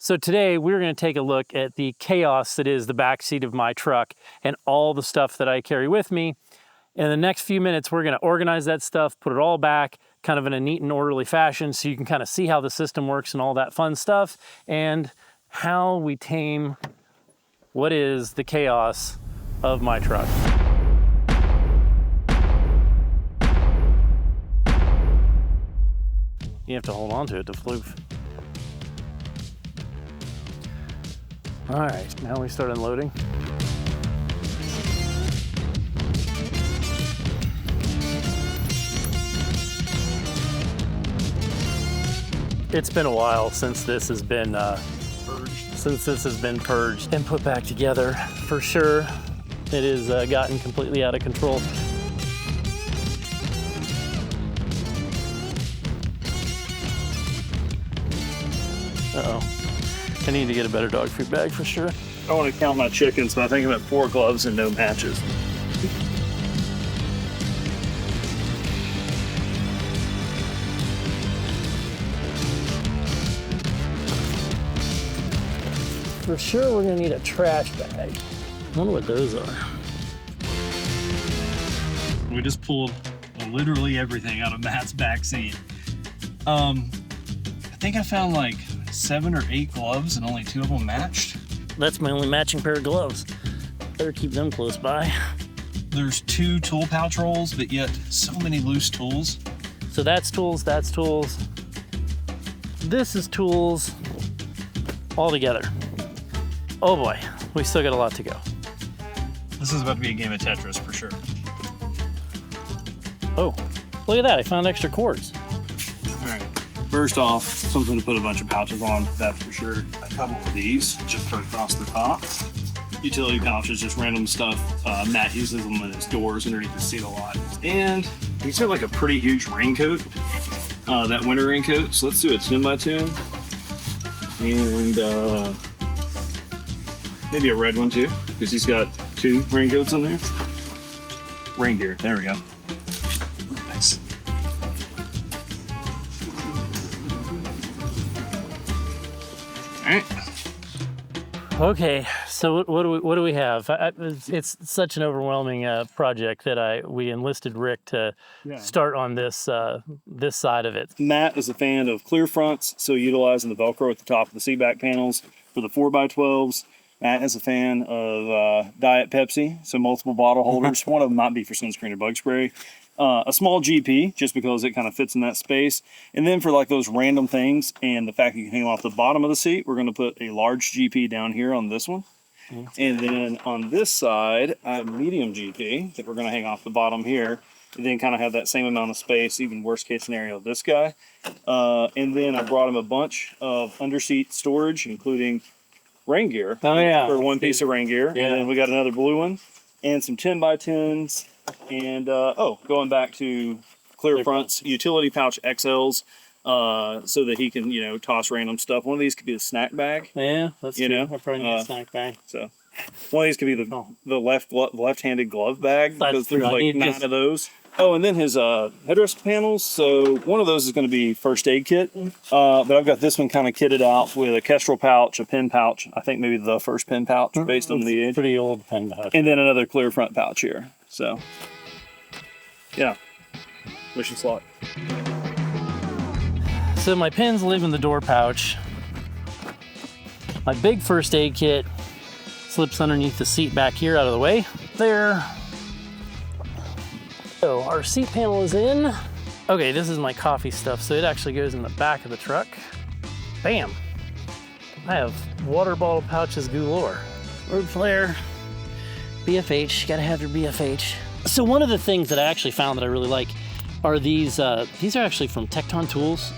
So today we're going to take a look at the chaos that is the back seat of my truck and all the stuff that I carry with me. In the next few minutes, we're going to organize that stuff, put it all back kind of in a neat and orderly fashion so you can kind of see how the system works and all that fun stuff and how we tame what is the chaos of my truck. You have to hold on to it to floof. All right, now we start unloading. It's been a while since this has been purged and put back together. For sure, it has gotten completely out of control. Uh-oh. I need to get a better dog food bag for sure. I want to count my chickens, but I think I'm at 4 gloves and no matches. For sure, we're gonna need a trash bag. I wonder what those are. We just pulled literally everything out of Matt's back seat. I think I found like 7 or 8 gloves and only 2 of them matched. That's my only matching pair of gloves. Better keep them close by. There's 2 tool pouch rolls, but yet so many loose tools. So that's tools, that's tools. This is tools all together. Oh boy, we still got a lot to go. This is about to be a game of Tetris for sure. Oh, look at that, I found extra cords. All right, first off, something to put a bunch of pouches on, that's for sure. A couple of these, just for across the top. Utility pouches, just random stuff. Matt uses them in his doors underneath the seat a lot. And these are like a pretty huge raincoat, that winter raincoat. So let's do a 10x10. And maybe a red one too, because he's got 2 raincoats on there. Rain gear, there we go. Nice. All right. Okay, so what do we have? It's such an overwhelming project that we enlisted Rick to start on this this side of it. Matt is a fan of clear fronts, so utilizing the Velcro at the top of the seat back panels for the 4x12s. Matt is a fan of Diet Pepsi, so multiple bottle holders. One of them might be for sunscreen or bug spray. A small GP, just because it kind of fits in that space. And then for like those random things and the fact that you can hang them off the bottom of the seat, we're going to put a large GP down here on this one. And then on this side, I have a medium GP that we're going to hang off the bottom here. And then kind of have that same amount of space, even worst case scenario, this guy. And then I brought him a bunch of underseat storage, including rain gear. Oh yeah. For one piece of rain gear. Yeah. And then we got another blue one and some 10x10s. And going back to clear fronts, utility pouch XLs, so that he can, toss random stuff. One of these could be the snack bag. Yeah, that's true. I probably need a snack bag. So one of these could be the left-handed glove bag, because there's like 9 of those. Oh, and then his headrest panels. So one of those is going to be first aid kit, but I've got this one kind of kitted out with a Kestrel pouch, a pen pouch. I think maybe the first pen pouch based on the age. Pretty old pen pouch. And then another clear front pouch here. So, yeah, wish us luck. So my pens live in the door pouch. My big first aid kit slips underneath the seat back here out of the way. There. So our seat panel is in. Okay, this is my coffee stuff, so it actually goes in the back of the truck. Bam. I have water bottle pouches galore. Road flare. BFH, gotta have your BFH. So one of the things that I actually found that I really like are these are actually from Tecton Tools,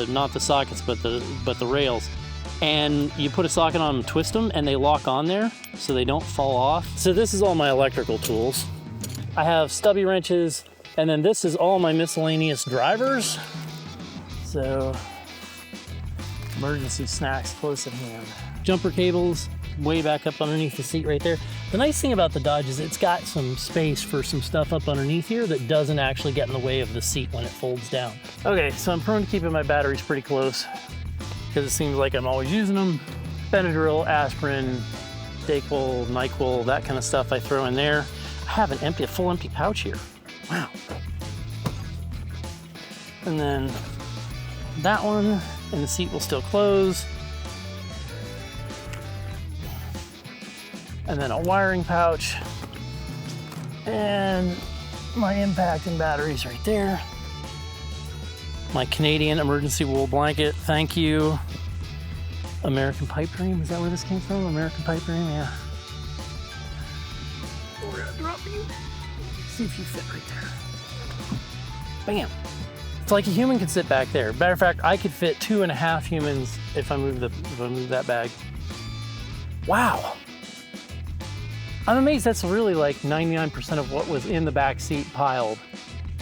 not the sockets, but the rails. And you put a socket on them, twist them, and they lock on there so they don't fall off. So this is all my electrical tools. I have stubby wrenches, and then this is all my miscellaneous drivers. So emergency snacks close at hand. Jumper cables, way back up underneath the seat right there. The nice thing about the Dodge is it's got some space for some stuff up underneath here that doesn't actually get in the way of the seat when it folds down. Okay, so I'm prone to keeping my batteries pretty close. because it seems like I'm always using them. Benadryl, aspirin, Dayquil, NyQuil, that kind of stuff I throw in there. I have a full empty pouch here. Wow. And then that one, and the seat will still close. And then a wiring pouch. And my impact and batteries right there. My Canadian emergency wool blanket, thank you. American pipe dream, is that where this came from? American pipe dream, yeah. We're gonna drop you. See if you fit right there. Bam. It's like a human could sit back there. Matter of fact, I could fit 2.5 humans if I move that bag. Wow. I'm amazed that's really like 99% of what was in the back seat piled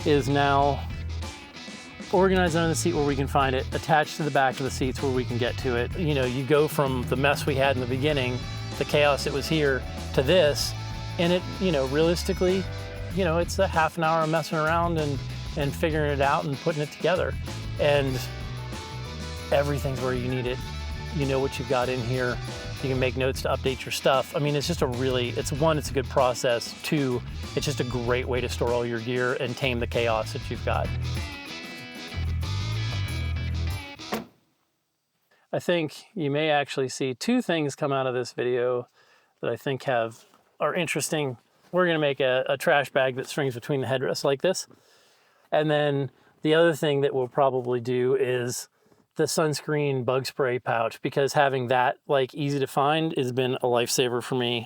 is now organized under the seat where we can find it, attached to the back of the seats where we can get to it. You know, you go from the mess we had in the beginning, the chaos that was here, to this, and it, you know, realistically, you know, it's a half an hour of messing around and figuring it out and putting it together. And everything's where you need it. You know what you've got in here. You can make notes to update your stuff. I mean, it's just a really, it's a good process. 2, it's just a great way to store all your gear and tame the chaos that you've got. I think you may actually see 2 things come out of this video that I think are interesting. We're gonna make a trash bag that swings between the headrests like this. And then the other thing that we'll probably do is the sunscreen bug spray pouch, because having that like easy to find has been a lifesaver for me.